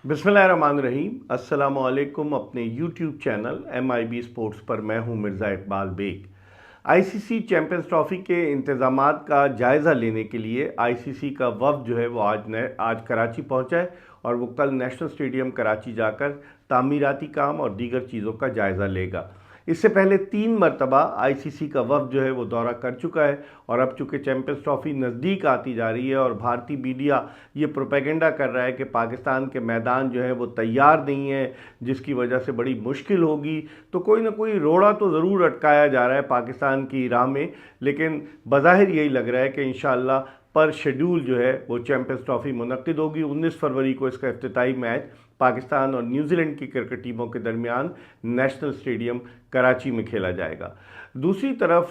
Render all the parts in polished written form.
बिस्मिल्लाहिर्रहमानिर्रहीम। अस्सलामुअलैकुम। अपने यूट्यूब चैनल MIB स्पोर्ट्स पर मैं हूं Mirza Iqbal Baig. ICC champions trophy के इंतज़ामात का जायज़ा लेने के लिए आईसीसी का वफ़द जो है वो आज कराची पहुंचा है और वो कल नेशनल स्टेडियम कराची जाकर तामीराती काम और दीगर चीज़ों का जायज़ा लेगा। इससे पहले 3 मरतबा आईसीसी का वफ़द जो है वो दौरा कर चुका है और अब चूँकि चैंपियंस ट्रॉफ़ी नज़दीक आती जा रही है और भारतीय मीडिया ये प्रोपेगेंडा कर रहा है कि पाकिस्तान के मैदान जो है वो तैयार नहीं है, जिसकी वजह से बड़ी मुश्किल होगी, तो कोई ना कोई रोड़ा तो ज़रूर अटकाया जा रहा है पाकिस्तान की राह में। लेकिन बज़ाहिर यही लग रहा है कि इंशाअल्लाह पर शेड्यूल जो है वो चैंपियंस ट्रॉफ़ी मुनक्किद होगी। 19 फरवरी को इसका इफ्तिताई मैच पाकिस्तान और न्यूजीलैंड की क्रिकेट टीमों के दरमियान नेशनल स्टेडियम कराची में खेला जाएगा। दूसरी तरफ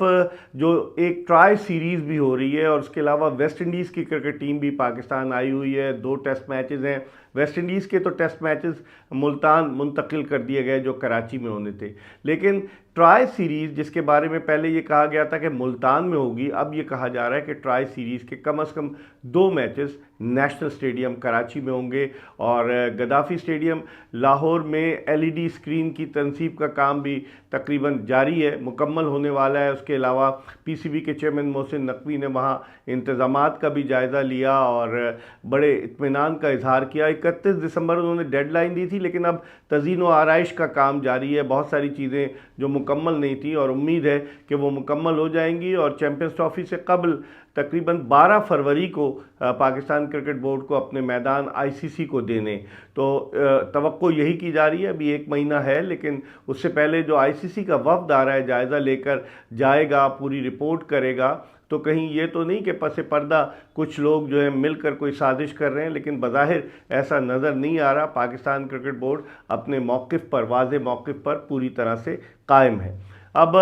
जो एक ट्राई सीरीज़ भी हो रही है और उसके अलावा वेस्ट इंडीज़ की क्रिकेट टीम भी पाकिस्तान आई हुई है। 2 टेस्ट मैचेस हैं। वेस्ट इंडीज़ के तो टेस्ट मैचेस मुल्तान मुंतकिल कर दिए गए जो कराची में होने थे, लेकिन ट्राई सीरीज़ जिसके बारे में पहले ये कहा गया था कि मुल्तान में होगी, अब ये कहा जा रहा है कि ट्राई सीरीज़ के कम से कम 2 मैचेस नेशनल स्टेडियम कराची में होंगे। और गद्दाफ़ी स्टेडियम लाहौर में LED स्क्रीन की तनसीब का काम भी तकरीबन जारी है, मुकम्मल होने वाला है। उसके अलावा PCB के चेयरमैन मोहसिन नकवी ने वहाँ इंतज़ामात का भी जायज़ा लिया और बड़े इत्मीनान का इजहार किया। 31 दिसंबर उन्होंने डेडलाइन दी थी, लेकिन अब तज़ीन व आराइश का काम जारी है। बहुत सारी चीज़ें जो मुकम्मल नहीं थी और उम्मीद है कि वो मुकम्मल हो जाएंगी और चैंपियंस ट्रॉफ़ी से कबल तकरीबन 12 फरवरी को पाकिस्तान क्रिकेट बोर्ड को अपने मैदान आईसीसी को देने। तो तवक्को यही की जा रही है। अभी 1 महीना है, लेकिन उससे पहले जो आईसीसी का वफ़द आ रहा है जायज़ा लेकर जाएगा, पूरी रिपोर्ट करेगा, तो कहीं ये तो नहीं कि पसे पर्दा कुछ लोग जो है मिलकर कोई साजिश कर रहे हैं, लेकिन बज़ाहिर ऐसा नज़र नहीं आ रहा। पाकिस्तान क्रिकेट बोर्ड अपने मौक़िफ़ पर, वाज़े मौक़िफ़ पर पूरी तरह से कायम है। अब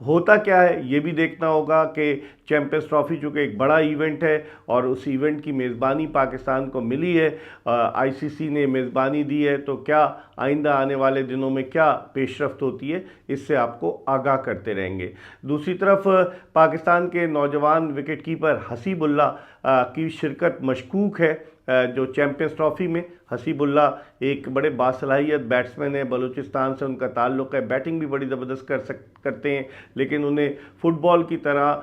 होता क्या है ये भी देखना होगा कि चैंपियंस ट्रॉफ़ी चूँकि एक बड़ा इवेंट है और उस इवेंट की मेज़बानी पाकिस्तान को मिली है, आईसीसी ने मेज़बानी दी है, तो क्या आइंदा आने वाले दिनों में क्या पेशरफ्त होती है, इससे आपको आगाह करते रहेंगे। दूसरी तरफ पाकिस्तान के नौजवान विकेट कीपर हसीबुल्ला की शिरकत मशकूक है जो चैंपियंस ट्रॉफ़ी में। हसीबुल्ला एक बड़े बासलाहियत बैट्समैन है, बलूचिस्तान से उनका ताल्लुक़ है, बैटिंग भी बड़ी ज़बरदस्त करते हैं, लेकिन उन्हें फ़ुटबॉल की तरह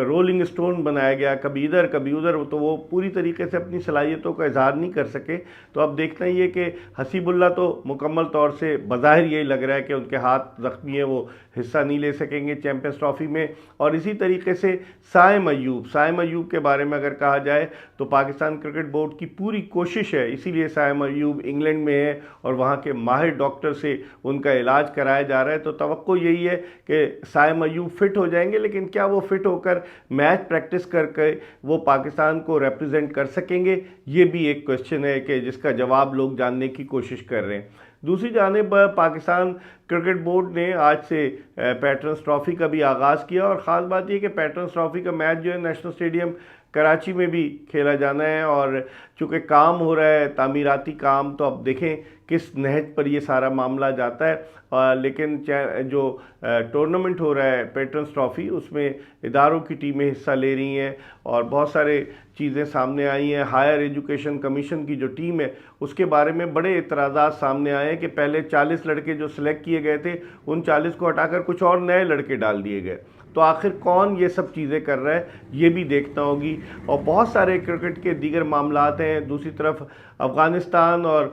रोलिंग स्टोन बनाया गया, कभी इधर कभी उधर, तो वो पूरी तरीके से अपनी सलाहियतों का इजहार नहीं कर सके। तो अब देखना ही है कि हसीबुल्ला तो मुकम्मल तौर से बज़ाहिर यही लग रहा है कि उनके हाथ ज़ख्मी है, वो हिस्सा नहीं ले सकेंगे चैंपियंस ट्रॉफ़ी में। और इसी तरीके से साइम अयूब के बारे में अगर कहा जाए तो पाकिस्तान क्रिकेट बोर्ड की पूरी कोशिश है, इसीलिए साइम अयूब इंग्लैंड में है और वहाँ के माहिर डॉक्टर से उनका इलाज कराया जा रहा है। तो तवक्को यही है कि साइम अयूब फिट हो जाएंगे, लेकिन क्या वो फिट होकर मैच प्रैक्टिस करके वो पाकिस्तान को रिप्रेजेंट कर सकेंगे, ये भी एक क्वेश्चन है कि जिसका जवाब लोग जानने की कोशिश कर रहे हैं। दूसरी जानिब पाकिस्तान क्रिकेट बोर्ड ने आज से पैटर्न्स ट्रॉफ़ी का भी आगाज़ किया और ख़ास बात यह कि पैटर्न्स ट्रॉफ़ी का मैच जो है नेशनल स्टेडियम कराची में भी खेला जाना है। और चूँकि काम हो रहा है तामीराती काम, तो अब देखें किस नहज पर ये सारा मामला जाता है। लेकिन जो टूर्नामेंट हो रहा है पैटर्न्स ट्रॉफ़ी, उसमें इदारों की टीमें हिस्सा ले रही हैं और बहुत सारे चीज़ें सामने आई हैं। हायर एजुकेशन कमीशन की जो टीम है उसके बारे में बड़े एतराज़ात सामने आए हैं कि पहले 40 लड़के जो सिलेक्ट किए गए थे उन 40 को हटाकर कुछ और नए लड़के डाल दिए गए। तो आखिर कौन ये सब चीज़ें कर रहा है ये भी देखना होगी। और बहुत सारे क्रिकेट के दीगर मामलात हैं। दूसरी तरफ अफ़गानिस्तान और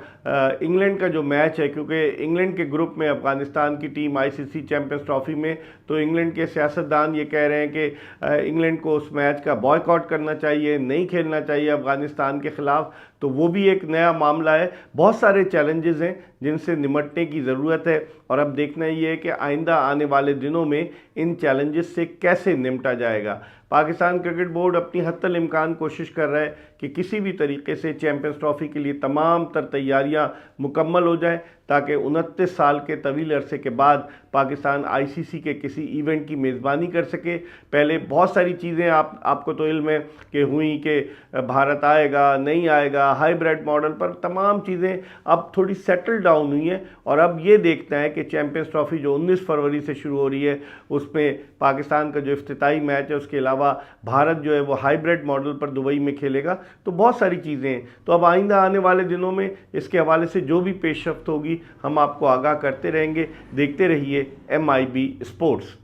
इंग्लैंड का जो मैच है, क्योंकि इंग्लैंड के ग्रुप में अफ़गानिस्तान की टीम आईसीसी चैंपियंस ट्रॉफ़ी में, तो इंग्लैंड के सियासतदान ये कह रहे हैं कि इंग्लैंड को उस मैच का बॉयकॉट करना चाहिए, नहीं खेलना चाहिए अफ़गानिस्तान के ख़िलाफ़। तो वो भी एक नया मामला है। बहुत सारे चैलेंजेस हैं जिनसे निमटने की ज़रूरत है और अब देखना ये है कि आइंदा आने वाले दिनों में इन चैलेंजेस से कैसे निपटा जाएगा। पाकिस्तान क्रिकेट बोर्ड अपनी हद्दल इम्कान कोशिश कर रहा है कि किसी भी तरीके से चैंपियंस ट्रॉफ़ी के लिए तमाम तर तैयारियां मुकम्मल हो जाएं, ताकि 29 साल के तवील अरसे के बाद पाकिस्तान आईसीसी के किसी इवेंट की मेज़बानी कर सके। पहले बहुत सारी चीज़ें आपको तो इल्म है कि हुई कि भारत आएगा नहीं आएगा, हाइब्रिड मॉडल पर तमाम चीज़ें अब थोड़ी सेटल डाउन हुई हैं और अब ये देखना है कि चैंपियंस ट्रॉफ़ी जो 19 फरवरी से शुरू हो रही है उसमें पाकिस्तान का जो इफ्तिताई मैच है, उसके अलावा अलावा भारत जो है वो हाइब्रिड मॉडल पर दुबई में खेलेगा। तो बहुत सारी चीज़ें हैं। तो अब आइंदा आने वाले दिनों में इसके हवाले से जो भी पेशरफ्त होगी हम आपको आगाह करते रहेंगे। देखते रहिए MIB स्पोर्ट्स।